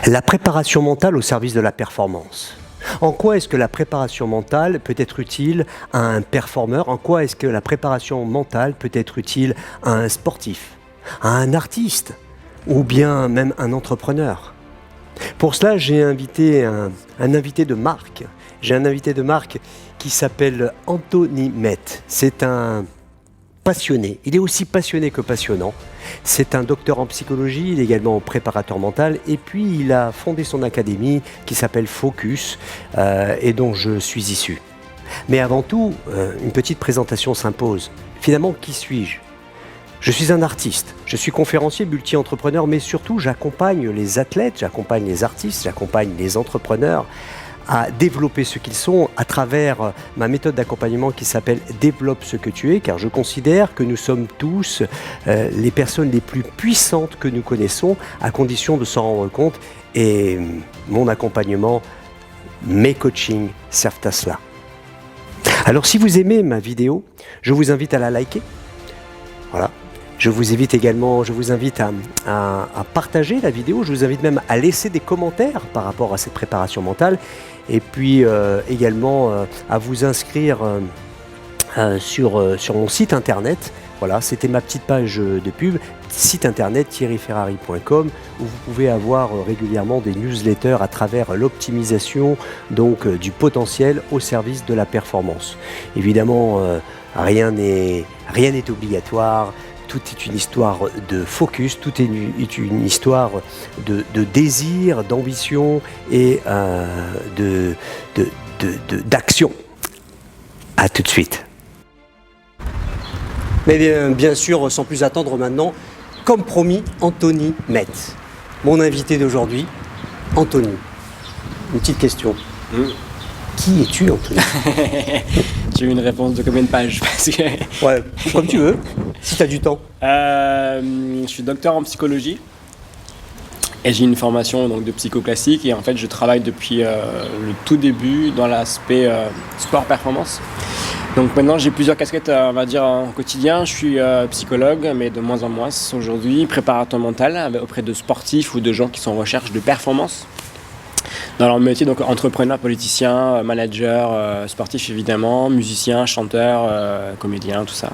La préparation mentale au service de la performance. En quoi est-ce que la préparation mentale peut être utile à un performeur? En quoi est-ce que la préparation mentale peut être utile à un sportif, à un artiste ou bien même un entrepreneur? Pour cela, j'ai invité un invité de marque. J'ai un invité de marque qui s'appelle Anthony Met. C'est un passionné. Il est aussi passionné que passionnant. C'est un docteur en psychologie, il est également préparateur mental et puis il a fondé son académie qui s'appelle Focus et dont je suis issu. Mais avant tout, une petite présentation s'impose. Finalement, qui suis-je? Je suis un artiste, je suis conférencier, multi-entrepreneur, mais surtout j'accompagne les athlètes, j'accompagne les artistes, j'accompagne les entrepreneurs à développer ce qu'ils sont à travers ma méthode d'accompagnement qui s'appelle « Développe ce que tu es » car je considère que nous sommes tous les personnes les plus puissantes que nous connaissons à condition de s'en rendre compte et mon accompagnement, mes coachings servent à cela. Alors si vous aimez ma vidéo, je vous invite à la liker. Voilà. Je vous invite également, à partager la vidéo, je vous invite même à laisser des commentaires par rapport à cette préparation mentale et puis également à vous inscrire sur mon site internet. Voilà, c'était ma petite page de pub, site internet thierryferrari.com où vous pouvez avoir régulièrement des newsletters à travers l'optimisation donc du potentiel au service de la performance. Évidemment, rien n'est obligatoire. Tout est une histoire de focus, tout est une histoire de désir, d'ambition et d'action. À tout de suite. Mais bien sûr, sans plus attendre maintenant, comme promis, Anthony Met, mon invité d'aujourd'hui. Anthony, une petite question. Qui es-tu, Anthony? Tu veux une réponse de combien de pages? Parce que... Ouais, comme tu veux, si tu as du temps. Je suis docteur en psychologie et j'ai une formation donc, de psycho classique et en fait je travaille depuis le tout début dans l'aspect sport-performance. Donc maintenant j'ai plusieurs casquettes on va dire en quotidien. Je suis psychologue mais de moins en moins aujourd'hui, préparateur mental auprès de sportifs ou de gens qui sont en recherche de performance. Dans leur métier, donc entrepreneur, politicien, manager, sportif évidemment, musicien, chanteur, comédien, tout ça.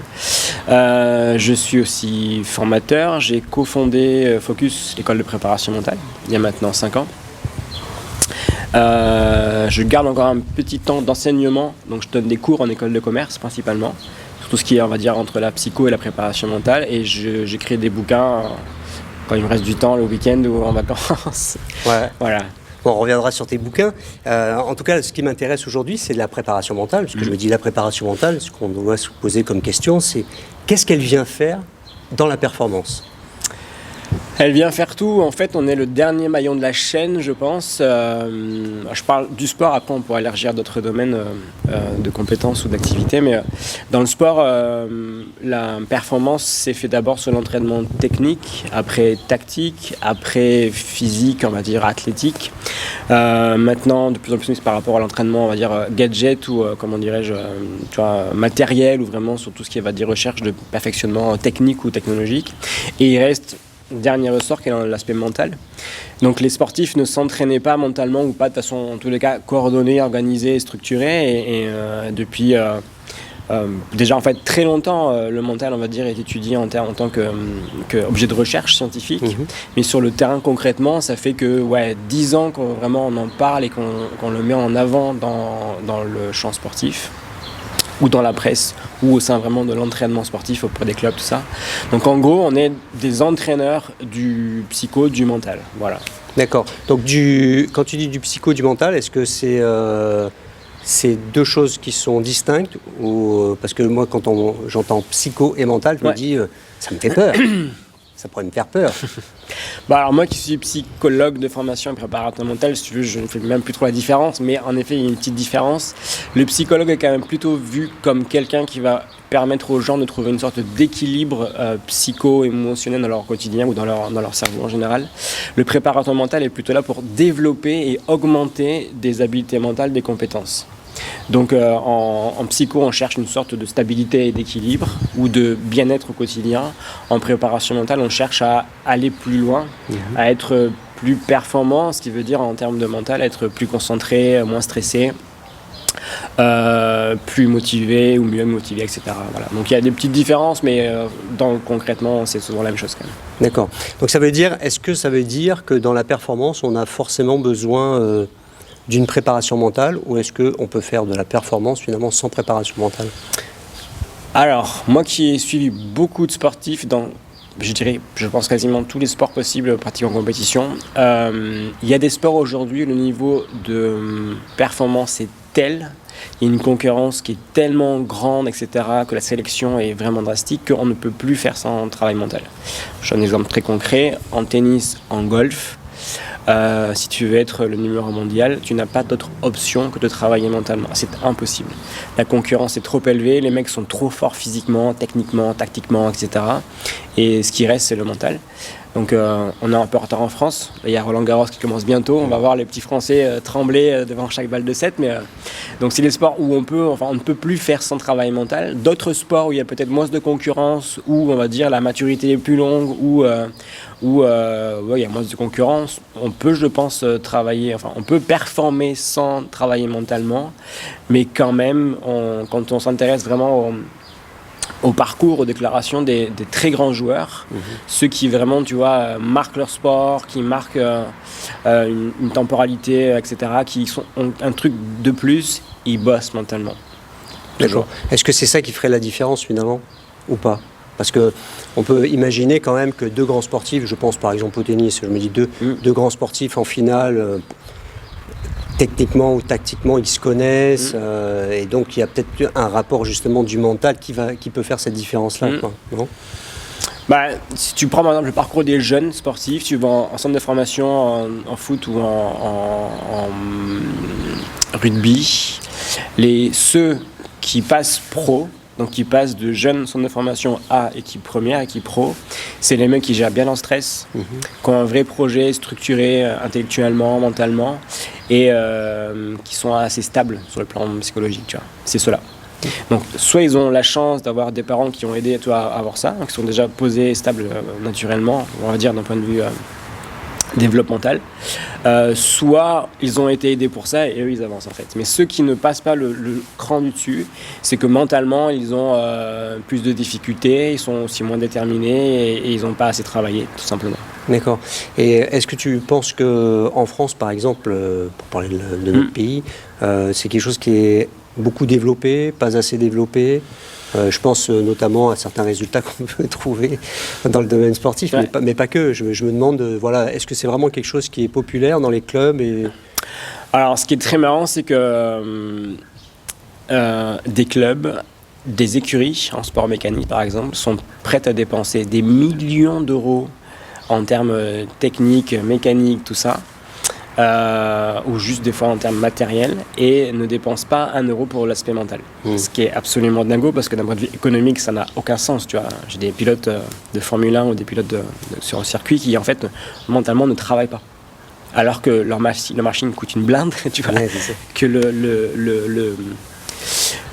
Je suis aussi formateur, j'ai cofondé Focus, l'école de préparation mentale, il y a maintenant 5 ans. Je garde encore un petit temps d'enseignement, donc je donne des cours en école de commerce principalement, sur tout ce qui est on va dire entre la psycho et la préparation mentale, et j'écris des bouquins quand il me reste du temps, le week-end ou en vacances. Ouais. Voilà. Bon, on reviendra sur tes bouquins. En tout cas, ce qui m'intéresse aujourd'hui, c'est la préparation mentale. Parce que je me dis la préparation mentale, ce qu'on doit se poser comme question, c'est qu'est-ce qu'elle vient faire dans la performance? Elle vient faire tout. En fait, on est le dernier maillon de la chaîne, je pense. Je parle du sport, après on pourra élargir d'autres domaines de compétences ou d'activités. Mais dans le sport, la performance s'est fait d'abord sur l'entraînement technique, après tactique, après physique, on va dire athlétique. Maintenant, de plus en plus par rapport à l'entraînement, on va dire gadget ou comment dirais-je, tu vois, matériel ou vraiment sur tout ce qui va dire recherche de perfectionnement technique ou technologique. Et il reste dernier ressort qui est l'aspect mental. Donc les sportifs ne s'entraînaient pas mentalement ou pas de façon en tous les cas coordonnée, organisée, structurée et depuis déjà en fait très longtemps le mental on va dire est étudié en tant qu'objet de recherche scientifique, mais sur le terrain concrètement ça fait que 10 ans qu'on vraiment on en parle et qu'on le met en avant dans le champ sportif ou dans la presse, ou au sein vraiment de l'entraînement sportif auprès des clubs, tout ça. Donc en gros, on est des entraîneurs du psycho, du mental, voilà. D'accord. Donc quand tu dis du psycho, du mental, est-ce que c'est deux choses qui sont distinctes ou parce que moi, quand j'entends psycho et mental, je me dis, ça me fait peur. Ça pourrait me faire peur. Alors moi qui suis psychologue de formation et préparateur mental, si tu veux, je ne fais même plus trop la différence, mais en effet il y a une petite différence. Le psychologue est quand même plutôt vu comme quelqu'un qui va permettre aux gens de trouver une sorte d'équilibre psycho-émotionnel dans leur quotidien ou dans leur cerveau en général. Le préparateur mental est plutôt là pour développer et augmenter des habiletés mentales, des compétences. Donc en psycho, on cherche une sorte de stabilité et d'équilibre ou de bien-être au quotidien. En préparation mentale, on cherche à aller plus loin, à être plus performant, ce qui veut dire en termes de mental être plus concentré, moins stressé, plus motivé ou mieux motivé, etc. Voilà. Donc il y a des petites différences, mais concrètement, c'est souvent la même chose quand même. D'accord. Donc est-ce que ça veut dire que dans la performance, on a forcément besoin d'une préparation mentale, ou est-ce qu'on peut faire de la performance finalement sans préparation mentale? Alors, moi qui ai suivi beaucoup de sportifs dans, je pense quasiment tous les sports possibles pratiqués en compétition, il y a des sports aujourd'hui où le niveau de performance est tel, il y a une concurrence qui est tellement grande, etc., que la sélection est vraiment drastique qu'on ne peut plus faire sans travail mental. Je donne un exemple très concret, en tennis, en golf, si tu veux être le numéro mondial, tu n'as pas d'autre option que de travailler mentalement. C'est impossible. La concurrence est trop élevée, les mecs sont trop forts physiquement, techniquement, tactiquement, etc. Et ce qui reste, c'est le mental. Donc on est un peu en retard en France. Il y a Roland Garros qui commence bientôt. On va voir les petits Français trembler devant chaque balle de 7. Donc c'est les sports où on ne peut plus faire sans travail mental. D'autres sports où il y a peut-être moins de concurrence, où on va dire la maturité est plus longue, où il y a moins de concurrence, on peut, je pense, on peut performer sans travailler mentalement. Mais quand même, quand on s'intéresse vraiment au parcours, aux déclarations des très grands joueurs, ceux qui vraiment, tu vois, marquent leur sport, qui marquent une temporalité, etc., ont un truc de plus, ils bossent mentalement. D'accord. Est-ce que c'est ça qui ferait la différence finalement, ou pas? Parce qu'on peut imaginer quand même que deux grands sportifs, je pense par exemple au tennis, je me dis deux grands sportifs en finale, techniquement ou tactiquement, ils se connaissent, et donc il y a peut-être un rapport justement du mental qui peut faire cette différence-là, non? Si tu prends par exemple le parcours des jeunes sportifs, tu vas en centre de formation en foot ou en rugby, ceux qui passent pro, donc qui passent de jeunes centres de formation à équipe première, équipe pro, c'est les mecs qui gèrent bien leur stress, qui ont un vrai projet structuré intellectuellement, mentalement, et qui sont assez stables sur le plan psychologique, tu vois. C'est ceux-là. Donc soit ils ont la chance d'avoir des parents qui ont aidé à avoir ça, qui sont déjà posés stables naturellement, on va dire d'un point de vue développemental, soit ils ont été aidés pour ça et eux ils avancent en fait. Mais ceux qui ne passent pas le cran du dessus, c'est que mentalement ils ont plus de difficultés, ils sont aussi moins déterminés et ils n'ont pas assez travaillé tout simplement. D'accord. Et est-ce que tu penses qu'en France par exemple, pour parler de notre pays, c'est quelque chose qui est beaucoup développé, pas assez développé? Je pense notamment à certains résultats qu'on peut trouver dans le domaine sportif, mais pas que. Je me demande, est-ce que c'est vraiment quelque chose qui est populaire dans les clubs Alors, ce qui est très marrant, c'est que des clubs, des écuries en sport mécanique, par exemple, sont prêtes à dépenser des millions d'euros en termes techniques, mécaniques, tout ça, ou juste des fois en termes matériels, et ne dépensent pas 1 euro pour l'aspect mental. Ce qui est absolument dingo, parce que d'un point de vue économique, ça n'a aucun sens. Tu vois. J'ai des pilotes de Formule 1 ou des pilotes sur un circuit qui, en fait, mentalement ne travaillent pas. Alors que leur machine coûte une blinde, tu vois, que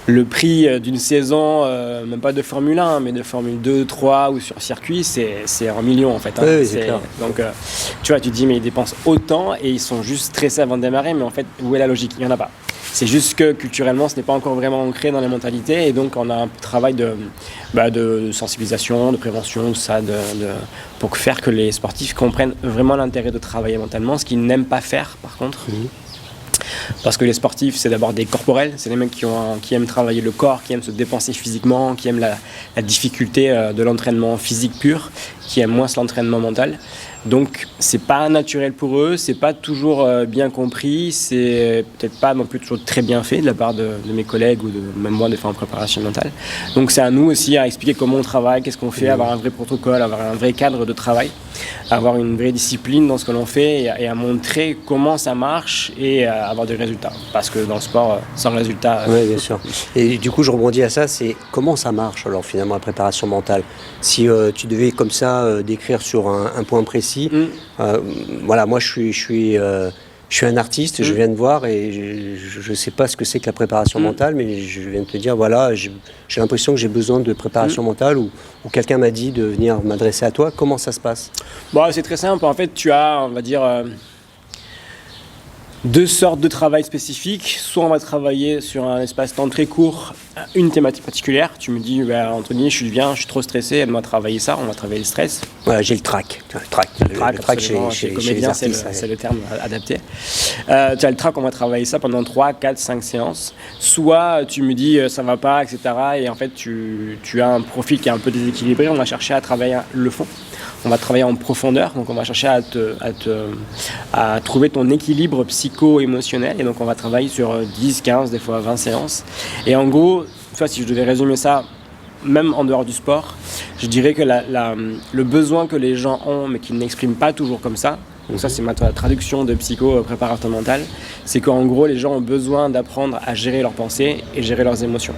le prix d'une saison, même pas de Formule 1, mais de Formule 2, 3 ou sur circuit, c'est en millions en fait. Oui, c'est clair. Donc tu vois, tu te dis mais ils dépensent autant et ils sont juste stressés avant de démarrer, mais en fait, où est la logique? Il n'y en a pas. C'est juste que culturellement, ce n'est pas encore vraiment ancré dans les mentalités et donc on a un travail de sensibilisation, de prévention, ça, pour faire que les sportifs comprennent vraiment l'intérêt de travailler mentalement, ce qu'ils n'aiment pas faire par contre. Parce que les sportifs, c'est d'abord des corporels, c'est les mecs qui aiment travailler le corps, qui aiment se dépenser physiquement, qui aiment la difficulté de l'entraînement physique pur, qui aiment moins l'entraînement mental. Donc c'est pas naturel pour eux, c'est pas toujours bien compris, c'est peut-être pas non plus toujours très bien fait de la part de mes collègues ou de même moi des fois en préparation mentale. Donc c'est à nous aussi à expliquer comment on travaille, qu'est-ce qu'on fait, avoir un vrai protocole, avoir un vrai cadre de travail, avoir une vraie discipline dans ce que l'on fait et à montrer comment ça marche et avoir des résultats. Parce que dans le sport, sans résultat... Oui, bien sûr. Et du coup, je rebondis à ça, c'est comment ça marche alors finalement la préparation mentale? Si tu devais comme ça décrire sur un point précis, moi je suis Je suis un artiste, je viens de voir et je ne sais pas ce que c'est que la préparation mentale, mais je viens de te dire, voilà, j'ai l'impression que j'ai besoin de préparation mentale ou quelqu'un m'a dit de venir m'adresser à toi. Comment ça se passe? C'est très simple. En fait, tu as, on va dire, deux sortes de travail spécifiques. Soit on va travailler sur un espace-temps très court, une thématique particulière. Tu me dis, Anthony, je suis trop stressé, aide-moi travailler ça, on va travailler le stress. Voilà, j'ai le trac. Le trac chez les comédiens, c'est le terme adapté. Tu as le trac, on va travailler ça pendant 3, 4, 5 séances. Soit tu me dis, ça va pas, etc. Et en fait, tu as un profil qui est un peu déséquilibré, on va chercher à travailler le fond. On va travailler en profondeur, donc on va chercher à trouver ton équilibre psycho-émotionnel, et donc on va travailler sur 10, 15, des fois 20 séances. Et en gros, si je devais résumer ça, même en dehors du sport, je dirais que le besoin que les gens ont, mais qu'ils n'expriment pas toujours comme ça, donc ça c'est ma traduction de psycho-préparateur mental, c'est qu'en gros les gens ont besoin d'apprendre à gérer leurs pensées et gérer leurs émotions.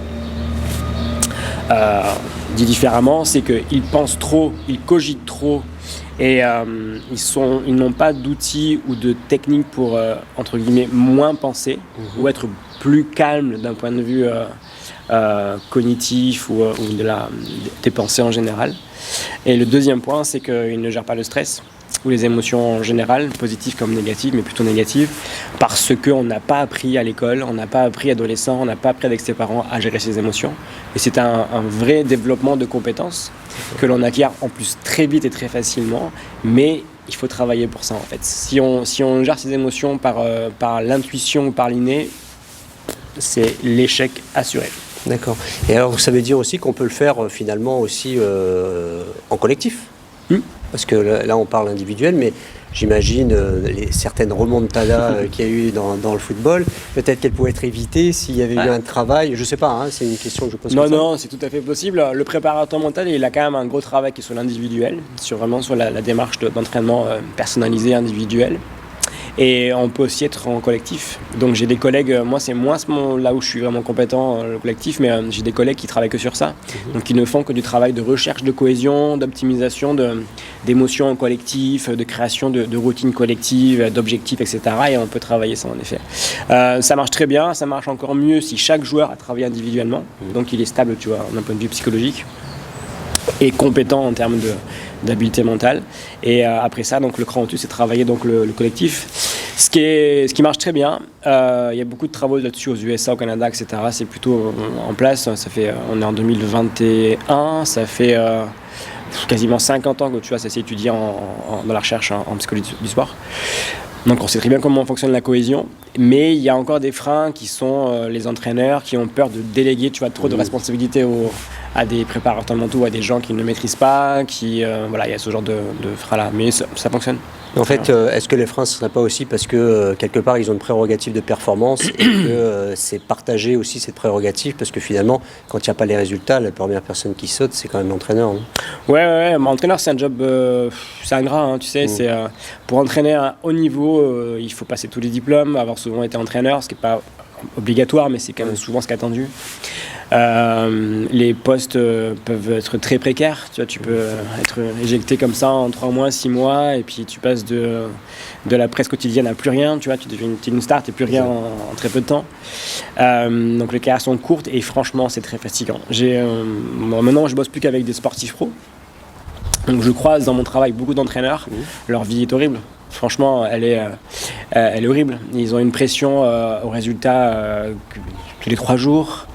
Dit différemment, c'est qu'ils pensent trop, ils cogitent trop et ils n'ont pas d'outils ou de techniques pour, entre guillemets, moins penser ou être plus calme d'un point de vue cognitif ou des pensées en général. Et le deuxième point, c'est qu'ils ne gèrent pas le stress ou les émotions en général, positives comme négatives, mais plutôt négatives, parce qu'on n'a pas appris à l'école, on n'a pas appris adolescent, on n'a pas appris avec ses parents à gérer ses émotions. Et c'est un vrai développement de compétences que l'on acquiert en plus très vite et très facilement, mais il faut travailler pour ça en fait. Si on gère ses émotions par l'intuition ou par l'inné, c'est l'échec assuré. D'accord. Et alors, ça veut dire aussi qu'on peut le faire finalement aussi en collectif. Parce que là, on parle individuel, mais j'imagine certaines remontadas qu'il y a eu dans le football, peut-être qu'elles pouvaient être évitées s'il y avait eu un travail. Je ne sais pas, c'est une question que je pose. Non, c'est tout à fait possible. Le préparateur mental, il a quand même un gros travail qui est sur l'individuel, sur la démarche d'entraînement personnalisé individuel. Et on peut aussi être en collectif. Donc j'ai des collègues, moi c'est moins là où je suis vraiment compétent, le collectif, mais j'ai des collègues qui travaillent que sur ça. Donc qui ne font que du travail de recherche de cohésion, d'optimisation, d'émotions en collectif, de création de routines collectives, d'objectifs, etc. Et on peut travailler ça en effet. Ça marche très bien, ça marche encore mieux si chaque joueur a travaillé individuellement. Donc il est stable, tu vois, d'un point de vue psychologique. Et compétent en termes d'habileté mentale. Et après ça, donc le cran au-dessus, c'est travailler donc le collectif. Ce qui marche très bien. Il y a beaucoup de travaux là-dessus aux USA, au Canada, etc. C'est plutôt en place. On est en 2021. Ça fait quasiment 50 ans que tu vois, ça s'est étudié dans la recherche en psychologie du sport. Donc on sait très bien comment fonctionne la cohésion, mais il y a encore des freins qui sont les entraîneurs qui ont peur de déléguer trop de responsabilités à des préparateurs mentaux, à des gens qui ne maîtrisent pas, il y a ce genre de freins-là, mais ça fonctionne. En fait, est-ce que les freins ne seraient pas aussi parce que quelque part ils ont une prérogative de performance et que c'est partagé aussi cette prérogative parce que finalement, quand il n'y a pas les résultats, la première personne qui saute, c'est quand même l'entraîneur. Ouais, mais entraîneur c'est un job, c'est ingrat, tu sais, c'est pour entraîner à un haut niveau, il faut passer tous les diplômes, avoir souvent été entraîneur, ce qui n'est pas obligatoire, mais c'est quand même souvent ce qui est attendu. Les postes peuvent être très précaires, tu peux être éjecté comme ça en 3 mois, 6 mois, et puis tu passes de la presse quotidienne à plus rien, tu deviens une star, tu n'es plus rien en très peu de temps. Donc les carrières sont courtes et franchement c'est très fatigant. Maintenant je bosse plus qu'avec des sportifs pros, donc je croise dans mon travail beaucoup d'entraîneurs, leur vie est horrible. Franchement, elle est horrible. Ils ont une pression au résultat tous les 3 jours.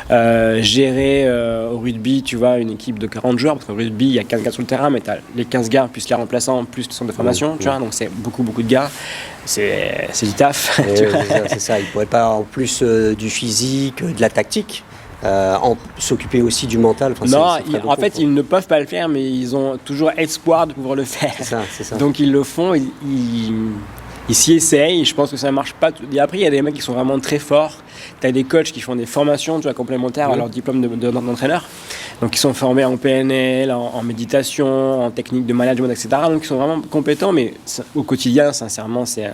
Gérer au rugby, tu vois, une équipe de 40 joueurs, parce qu'au rugby, il y a 15 gars sur le terrain, mais tu as les 15 gars, plus les remplaçants, plus le centre de formation, tu vois, donc c'est beaucoup de gars. C'est du taf. C'est ça, ils ne pourraient pas, en plus du physique, de la tactique, s'occuper aussi du mental. Non, en fait, ils ne peuvent pas le faire, mais ils ont toujours espoir de pouvoir le faire. C'est ça. Donc ils le font, ils s'y essayent. Je pense que ça ne marche pas. Et après, il y a des mecs qui sont vraiment très forts, Tu as des coachs qui font des formations, tu vois, complémentaires à leur diplôme d'entraîneur. Donc, ils sont formés en PNL, en méditation, en technique de management, etc. Donc, ils sont vraiment compétents, mais au quotidien, sincèrement, c'est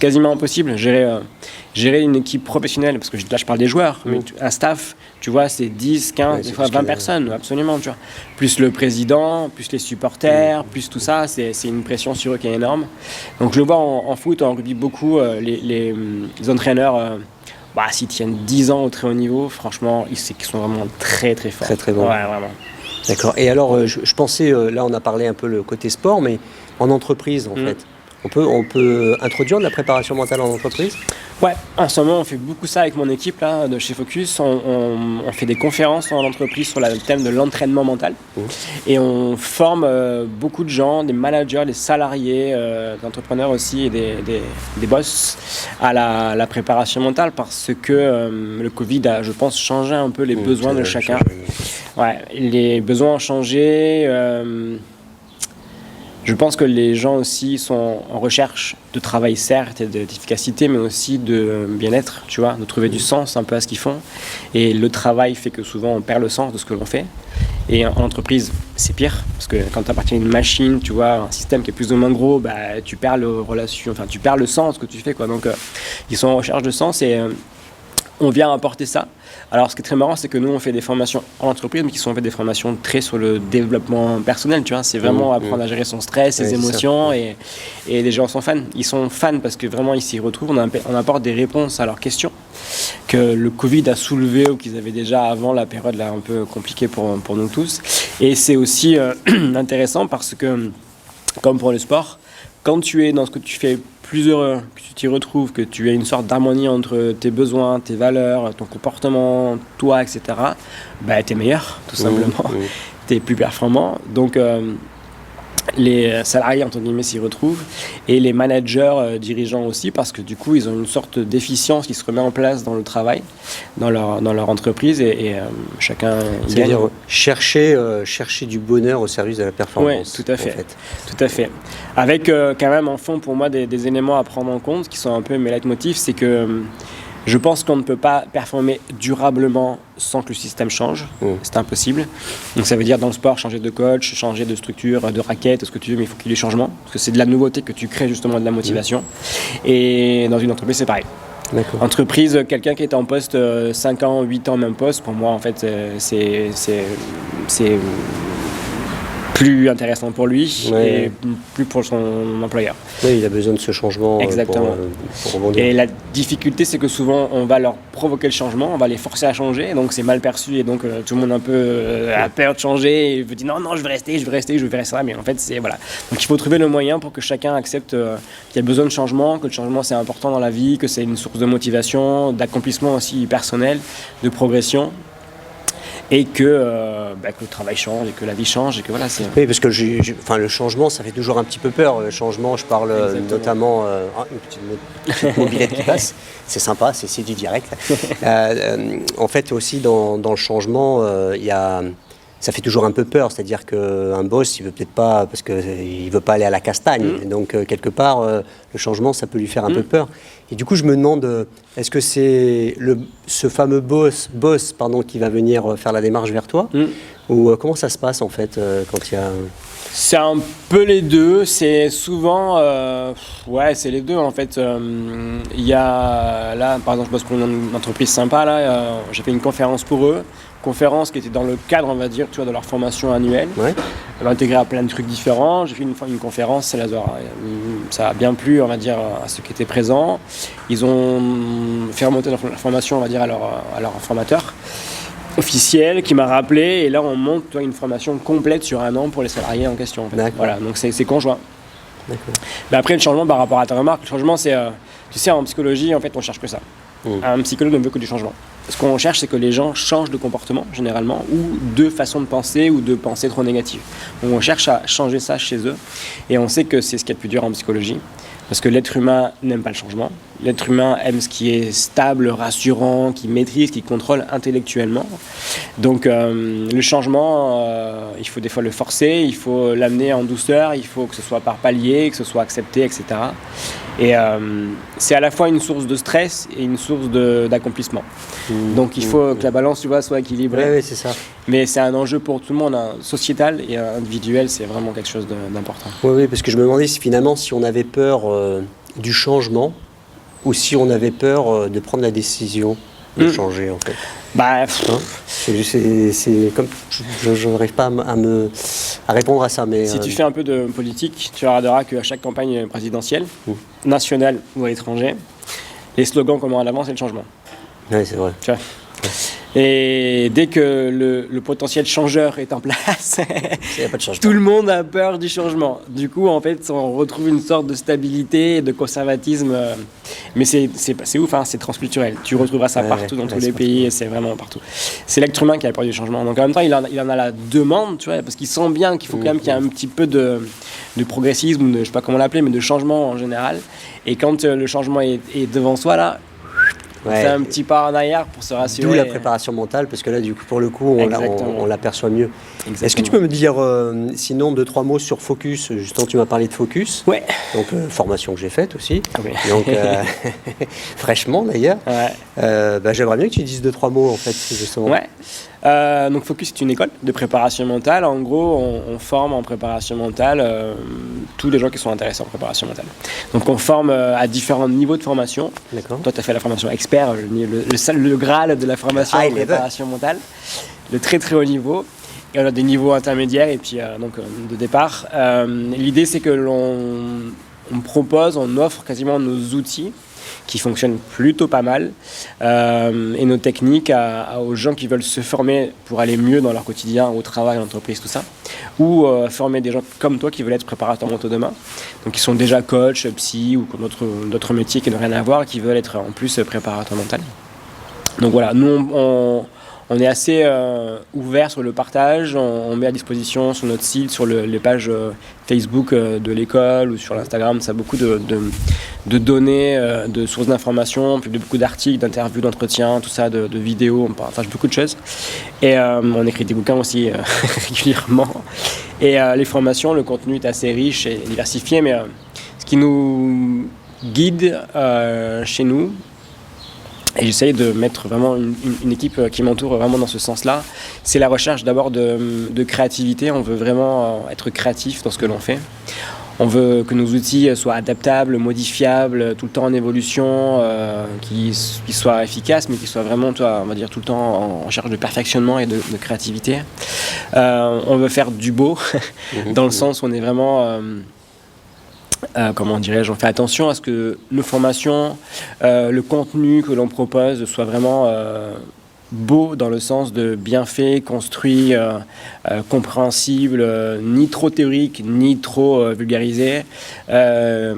quasiment impossible. Gérer une équipe professionnelle, parce que là, je parle des joueurs, mais un staff, tu vois, c'est 10, 15, des fois 20 personnes, absolument, tu vois. Plus le président, plus les supporters, plus tout ça, c'est une pression sur eux qui est énorme. Donc, je le vois en foot, en rugby, beaucoup, les entraîneurs... s'ils tiennent 10 ans au très haut niveau, franchement, ils sont vraiment très très forts. Très très bons. Ouais, vraiment. D'accord. Et alors, je pensais, là on a parlé un peu le côté sport, mais en entreprise en fait, on peut introduire de la préparation mentale en entreprise ? Ouais, en ce moment on fait beaucoup ça avec mon équipe là, de chez Focus. On fait des conférences en entreprise sur le thème de l'entraînement mental. Et on forme beaucoup de gens, des managers, des salariés, des entrepreneurs aussi et des boss à la préparation mentale parce que le Covid a, je pense, changé un peu les besoins de chacun. Ouais, les besoins ont changé. Je pense que les gens aussi sont en recherche de travail, certes, et d'efficacité, mais aussi de bien-être, tu vois, de trouver du sens un peu à ce qu'ils font. Et le travail fait que souvent on perd le sens de ce que l'on fait. Et en entreprise, c'est pire, parce que quand tu appartiens à une machine, tu vois, un système qui est plus ou moins gros, tu perds tu perds le sens de ce que tu fais, quoi. Donc, ils sont en recherche de sens et on vient apporter ça. Alors, ce qui est très marrant, c'est que nous, on fait des formations en entreprise, mais qui sont en fait des formations très sur le développement personnel, tu vois. C'est vraiment apprendre à gérer son stress, ses émotions, et les gens sont fans. Ils sont fans parce que vraiment, ils s'y retrouvent. On apporte des réponses à leurs questions que le Covid a soulevées ou qu'ils avaient déjà avant la période là, un peu compliquée pour nous tous. Et c'est aussi intéressant parce que, comme pour le sport, quand tu es dans ce que tu fais plus heureux, que tu t'y retrouves, que tu as une sorte d'harmonie entre tes besoins, tes valeurs, ton comportement, toi, etc., tu es meilleur, tout simplement. Tu es plus performant. Donc, les salariés, entre guillemets, s'y retrouvent. Et les managers, dirigeants aussi, parce que du coup, ils ont une sorte d'efficience qui se remet en place dans le travail, dans leur entreprise. Et chacun gagne. C'est-à-dire chercher du bonheur au service de la performance. Oui, tout à fait. Tout à fait. Avec quand même en fond, pour moi, des éléments à prendre en compte qui sont un peu mes leitmotifs, c'est que je pense qu'on ne peut pas performer durablement sans que le système change. C'est impossible. Donc ça veut dire dans le sport, changer de coach, changer de structure, de raquette, ce que tu veux, mais il faut qu'il y ait du changement. Parce que c'est de la nouveauté que tu crées justement de la motivation. Et dans une entreprise, c'est pareil. D'accord. Entreprise, quelqu'un qui est en poste 5 ans, 8 ans, même poste, pour moi, en fait, c'est plus intéressant pour lui et plus pour son employeur. Oui, il a besoin de ce changement. Exactement. Pour rebondir. Et la difficulté, c'est que souvent, on va leur provoquer le changement, on va les forcer à changer, donc c'est mal perçu et donc tout le monde un peu a peur de changer et veut dire non, je vais rester, je vais faire ça, mais en fait, c'est voilà. Donc il faut trouver le moyen pour que chacun accepte qu'il y a besoin de changement, que le changement c'est important dans la vie, que c'est une source de motivation, d'accomplissement aussi personnel, de progression. Et que le travail change et que la vie change et que voilà, c'est... Oui, parce que le changement, ça fait toujours un petit peu peur. Le changement, je parle notamment une petite mobilette qui passe. C'est sympa, c'est du direct. En fait, aussi dans le changement, ça fait toujours un peu peur. C'est-à-dire qu'un boss, il veut peut-être pas, parce qu'il veut pas aller à la castagne. Donc, quelque part, le changement, ça peut lui faire un peu peur. Et du coup, je me demande, est-ce que c'est ce fameux boss qui va venir faire la démarche vers toi ou comment ça se passe en fait quand il y a... C'est un peu les deux, c'est souvent... c'est les deux en fait. Il y a là, par exemple, je bosse pour une entreprise sympa, là, j'ai fait une conférence pour eux. Conférence qui était dans le cadre, on va dire, tu vois, de leur formation annuelle. Elle va intégrer à plein de trucs différents. J'ai fait une conférence, ça a bien plu, on va dire, à ceux qui étaient présents. Ils ont fait remonter leur formation, on va dire, à leur formateur officiel qui m'a rappelé. Et là, on monte une formation complète sur 1 an pour les salariés en question. En fait. Voilà, donc c'est conjoint. Mais après, le changement, par rapport à ta remarque, le changement, c'est, tu sais, en psychologie, en fait, on cherche que ça. Un psychologue ne veut que du changement. Ce qu'on cherche, c'est que les gens changent de comportement, généralement, ou de façon de penser, ou de pensée trop négative. Donc on cherche à changer ça chez eux. Et on sait que c'est ce qu'il y a de plus dur en psychologie. Parce que l'être humain n'aime pas le changement. L'être humain aime ce qui est stable, rassurant, qui maîtrise, qui contrôle intellectuellement. Donc le changement, il faut des fois le forcer, il faut l'amener en douceur, il faut que ce soit par palier, que ce soit accepté, etc. Et c'est à la fois une source de stress et une source d'accomplissement. Donc il faut que la balance, tu vois, soit équilibrée. Oui, c'est ça. Mais c'est un enjeu pour tout le monde, hein, sociétal et individuel, c'est vraiment quelque chose d'important. Oui, parce que je me demandais si finalement, si on avait peur du changement ou si on avait peur de prendre la décision de changer, en fait. Bah, c'est comme je n'arrive pas à répondre à ça, mais si tu fais un peu de politique, tu regarderas qu'à chaque campagne présidentielle, nationale ou à l'étranger, les slogans qu'on met en avant, c'est le changement. Oui, c'est vrai. Tu vois. Et dès que le potentiel changeur est en place, tout le monde a peur du changement. Du coup, en fait, on retrouve une sorte de stabilité et de conservatisme. Mais c'est ouf, hein, c'est transculturel. Tu retrouveras ça partout dans tous les pays, et c'est vraiment partout. C'est l'être humain qui a peur du changement. Donc en même temps, il en a la demande, tu vois, parce qu'il sent bien qu'il faut quand même qu'il y ait un petit peu de progressisme, ou de, je sais pas comment l'appeler, mais de changement en général. Et quand le changement est devant soi, là, on fait un petit pas en arrière pour se rassurer. D'où la préparation mentale, parce que là, du coup, pour le coup, on l'aperçoit mieux. Exactement. Est-ce que tu peux me dire, sinon, 2-3 mots sur Focus? Justement, tu m'as parlé de Focus. Ouais. Donc, formation que j'ai faite aussi. Okay. Donc, fraîchement d'ailleurs. Ouais. J'aimerais bien que tu dises 2-3 mots, en fait, justement. Ouais. Donc Focus, c'est une école de préparation mentale. En gros, on forme en préparation mentale tous les gens qui sont intéressés en préparation mentale. Donc on forme à différents niveaux de formation. D'accord. Toi, tu as fait la formation expert, le Graal de la formation en préparation mentale, le très très haut niveau. Et on a des niveaux intermédiaires et puis de départ. L'idée, c'est que on propose, on offre quasiment nos outils qui fonctionnent plutôt pas mal, et nos techniques aux gens qui veulent se former pour aller mieux dans leur quotidien, au travail, en entreprise, tout ça, ou former des gens comme toi qui veulent être préparateurs mentaux demain, donc qui sont déjà coach, psy ou d'autres métiers qui n'ont rien à voir, qui veulent être en plus préparateurs mentaux. Donc voilà, nous on est assez ouvert sur le partage, on met à disposition sur notre site, sur les pages Facebook de l'école ou sur l'Instagram, ça a beaucoup de données, de sources d'informations, on publie beaucoup d'articles, d'interviews, d'entretiens, tout ça, de vidéos, on partage beaucoup de choses. Et on écrit des bouquins aussi régulièrement. Et les formations, le contenu est assez riche et diversifié, mais ce qui nous guide chez nous, et j'essaye de mettre vraiment une équipe qui m'entoure vraiment dans ce sens-là. C'est la recherche d'abord de créativité. On veut vraiment être créatif dans ce que l'on fait. On veut que nos outils soient adaptables, modifiables, tout le temps en évolution, qu'ils soient efficaces, mais qu'ils soient vraiment, on va dire, tout le temps en recherche de perfectionnement et de créativité. On veut faire du beau, dans le sens où on est vraiment... comment dirais-je, on fait attention à ce que nos formations, le contenu que l'on propose soit vraiment beau dans le sens de bien fait, construit, compréhensible, ni trop théorique, ni trop vulgarisé, que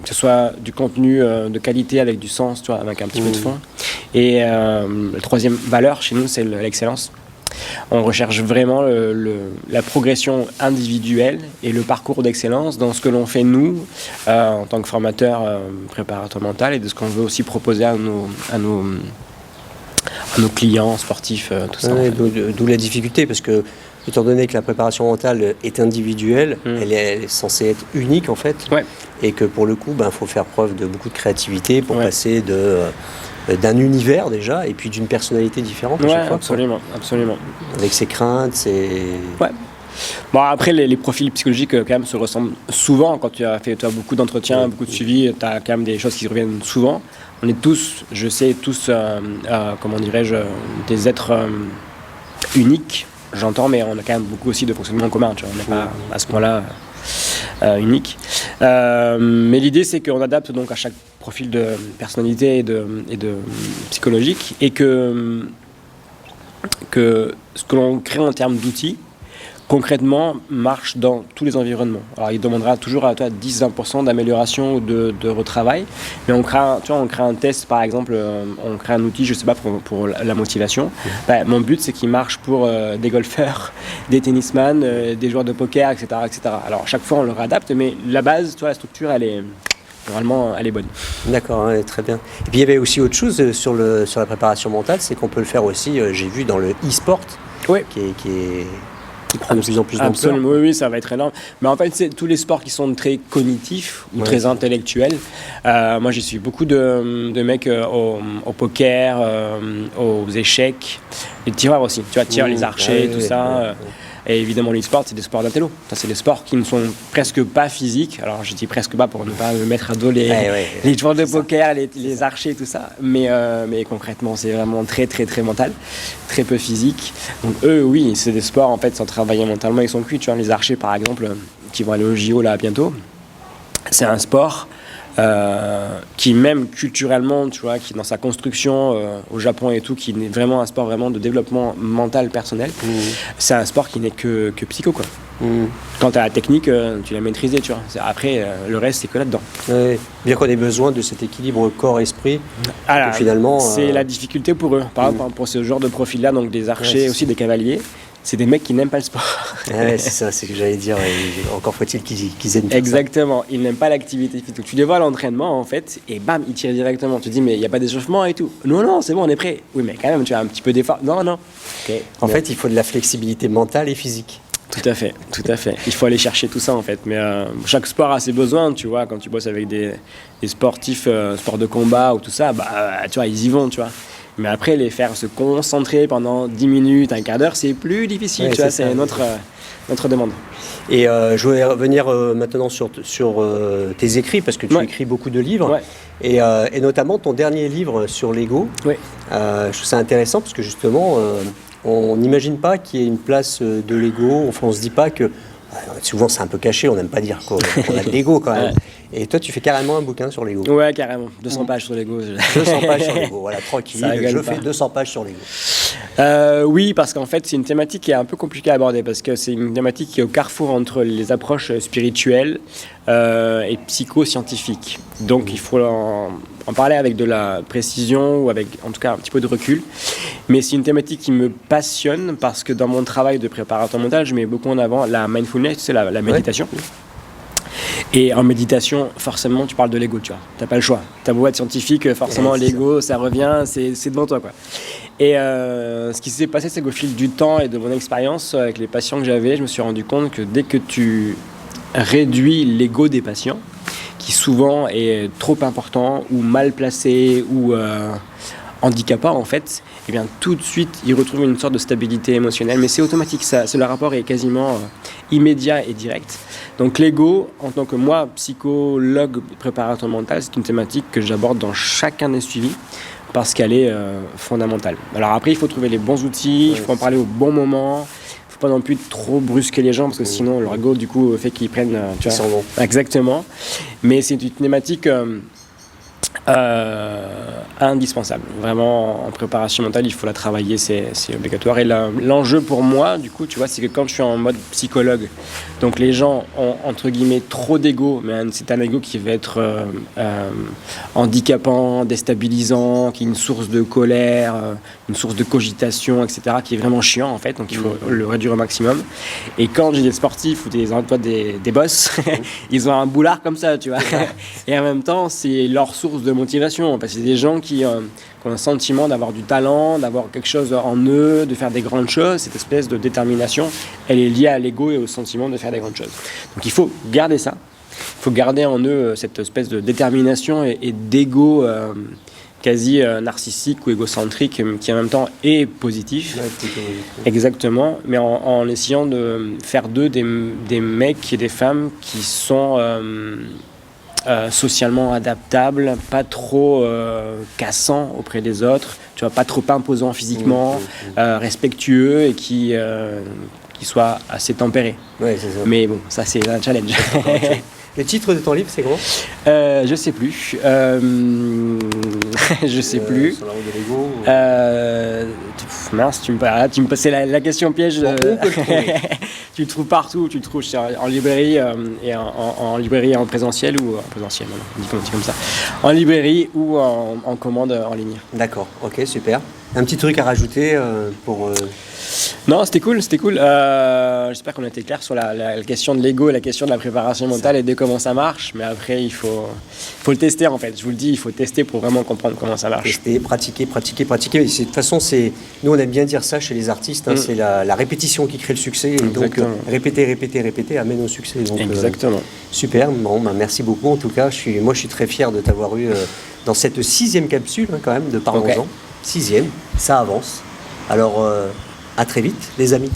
ce soit du contenu de qualité avec du sens, tu vois, avec un petit peu de fond. Et la troisième valeur chez nous, c'est l'excellence. On recherche vraiment la progression individuelle et le parcours d'excellence dans ce que l'on fait nous en tant que formateur préparateur mental et de ce qu'on veut aussi proposer à nos clients sportifs, tout ça. Ouais, d'où la difficulté, parce que étant donné que la préparation mentale est individuelle, elle est censée être unique en fait, et que pour le coup, faut faire preuve de beaucoup de créativité pour passer d'un univers déjà, et puis d'une personnalité différente à chaque fois. Absolument. Avec ses craintes, ses... Ouais. Bon, après, les profils psychologiques quand même se ressemblent souvent. Quand tu as beaucoup d'entretiens, beaucoup de suivi, tu as quand même des choses qui reviennent souvent. On est tous, comment dirais-je, des êtres uniques, j'entends, mais on a quand même beaucoup aussi de fonctionnements communs. Tu vois, on n'est pas à ce point-là unique. Mais l'idée, c'est qu'on adapte donc à chaque profil de personnalité et de psychologique, et que ce que l'on crée en termes d'outils, concrètement, marche dans tous les environnements. Alors, il demandera toujours à toi 10-20% d'amélioration ou de retravail, mais on crée un test, par exemple, on crée un outil, je sais pas, pour la motivation. Mon but, c'est qu'il marche pour des golfeurs, des tennisman, des joueurs de poker, etc., etc. Alors, chaque fois, on le réadapte, mais la base, la structure, elle est normalement, elle est bonne. D'accord, ouais, très bien. Et puis il y avait aussi autre chose sur la préparation mentale, c'est qu'on peut le faire aussi, j'ai vu dans le e-sport, Oui. qui prend de plus en plus d'ampleur. Absolument, oui, ça va être énorme. Mais en fait, c'est tous les sports qui sont très cognitifs ou très intellectuels. Moi, j'ai suivi beaucoup de mecs au poker, aux échecs, les tireurs aussi. Tu vois, les archers, tout ça. Et évidemment, l'e-sport, c'est des sports d'intello. Ça, c'est des sports qui ne sont presque pas physiques. Alors, je dis presque pas pour ne pas me mettre à dos les joueurs de poker, les archers, tout ça. Mais concrètement, c'est vraiment très, très, très mental, très peu physique. Donc, eux, oui, c'est des sports, en fait, sans travailler mentalement, ils sont cuits. Tu vois, les archers, par exemple, qui vont aller au JO là bientôt, c'est un sport qui même culturellement, tu vois, qui dans sa construction au Japon et tout, qui est vraiment un sport vraiment de développement mental personnel. C'est un sport qui n'est que psycho, quoi. Quand tu as la technique, tu l'as maîtrisée, tu vois. Après, le reste, c'est que là-dedans. Ouais. Bien qu'on ait besoin de cet équilibre corps-esprit, finalement... C'est la difficulté pour eux. Par exemple, pour ce genre de profil-là, donc des archers, aussi des cavaliers, c'est des mecs qui n'aiment pas le sport. Ouais, c'est ça, c'est ce que j'allais dire. Encore faut-il qu'ils aiment Exactement, ils n'aiment pas l'activité physique. Tu les vois à l'entraînement, en fait, et bam, ils tirent directement. Tu te dis, mais il n'y a pas d'échauffement et tout. Non, c'est bon, on est prêt. Oui, mais quand même, tu as un petit peu d'effort. Non. Okay. En fait, il faut de la flexibilité mentale et physique. Tout à fait. Il faut aller chercher tout ça, en fait. Mais chaque sport a ses besoins, tu vois. Quand tu bosses avec des sportifs, sports de combat ou tout ça, tu vois, ils y vont, tu vois. Mais après, les faire se concentrer pendant 10 minutes, un quart d'heure, c'est plus difficile, tu vois, c'est notre demande. Et je voulais revenir maintenant sur tes écrits, parce que tu écris beaucoup de livres, et notamment ton dernier livre sur l'ego. Je trouve ça intéressant, parce que justement, on n'imagine pas qu'il y ait une place de l'ego, enfin, on ne se dit pas que... Souvent, c'est un peu caché, on n'aime pas dire qu'on a de l'ego quand même. Et toi, tu fais carrément un bouquin sur l'ego. Ouais, carrément. 200 pages sur l'ego. 200 pages sur l'ego, voilà, tranquille. Je fais 200 pages sur l'ego. Oui, parce qu'en fait, c'est une thématique qui est un peu compliquée à aborder, parce que c'est une thématique qui est au carrefour entre les approches spirituelles et psychoscientifiques. Donc, il faut en parler avec de la précision ou avec, en tout cas, un petit peu de recul. Mais c'est une thématique qui me passionne, parce que dans mon travail de préparateur mental, je mets beaucoup en avant la mindfulness, c'est la méditation. Et en méditation, forcément, tu parles de l'ego, tu vois. T'as pas le choix. T'as beau être scientifique, forcément, l'ego, ça revient, c'est devant toi, quoi. Et ce qui s'est passé, c'est qu'au fil du temps et de mon expérience avec les patients que j'avais, je me suis rendu compte que dès que tu réduis l'ego des patients, qui souvent est trop important ou mal placé ou handicapant, en fait, et bien tout de suite, ils retrouvent une sorte de stabilité émotionnelle. Mais c'est automatique, le rapport est quasiment immédiat et direct. Donc l'ego, en tant que moi, psychologue, préparateur mental, c'est une thématique que j'aborde dans chacun des suivis, parce qu'elle est fondamentale. Alors après, il faut trouver les bons outils, il faut en parler au bon moment. Il ne faut pas non plus trop brusquer les gens, parce que sinon, leur ego, du coup, fait qu'ils prennent... tu vois, exactement. Mais c'est une thématique... indispensable. Vraiment, en préparation mentale, il faut la travailler, c'est obligatoire. Et l'enjeu pour moi, du coup, tu vois, c'est que quand je suis en mode psychologue, donc les gens ont, entre guillemets, trop d'ego, mais c'est un ego qui va être handicapant, déstabilisant, qui est une source de colère, une source de cogitation, etc., qui est vraiment chiant, en fait, donc il faut le réduire au maximum. Et quand j'ai des sportifs ou des boss, ils ont un boulard comme ça, tu vois. Et en même temps, c'est leur source de motivation, parce que c'est des gens qui ont un sentiment d'avoir du talent, d'avoir quelque chose en eux, de faire des grandes choses. Cette espèce de détermination, elle est liée à l'ego et au sentiment de faire des grandes choses. Donc il faut garder ça, il faut garder en eux cette espèce de détermination et d'ego quasi narcissique ou égocentrique, qui en même temps est positif. Exactement, mais en essayant de faire d'eux des mecs et des femmes qui sont socialement adaptables, pas trop cassants auprès des autres, tu vois, pas trop imposants physiquement, respectueux et qui soient assez tempérés. Ouais, c'est ça. Mais bon, ça c'est un challenge. Le titre de ton livre, c'est comment ? Je sais plus. Je sais plus. Sur la route de l'ego. Mince, tu me passais la question piège. Bon, on peut le trouver. Tu le trouves partout. Tu le trouves en librairie et en librairie en présentiel ou en présentiel. On dit comme ça. En librairie ou en commande en ligne. D'accord. Ok, super. Un petit truc à rajouter pour. Non, c'était cool, c'était cool. J'espère qu'on a été clair sur la question de l'ego et la question de la préparation mentale et de comment ça marche. Mais après, il faut le tester en fait. Je vous le dis, il faut tester pour vraiment comprendre comment ça marche. Tester, pratiquer. Et de toute façon, nous on aime bien dire ça chez les artistes, c'est la répétition qui crée le succès. Et donc répéter amène au succès. Donc, exactement. Super, bon, merci beaucoup en tout cas. Moi je suis très fier de t'avoir eu dans cette 6e capsule quand même de Parlons-en. 6e, ça avance. Alors à très vite les amis.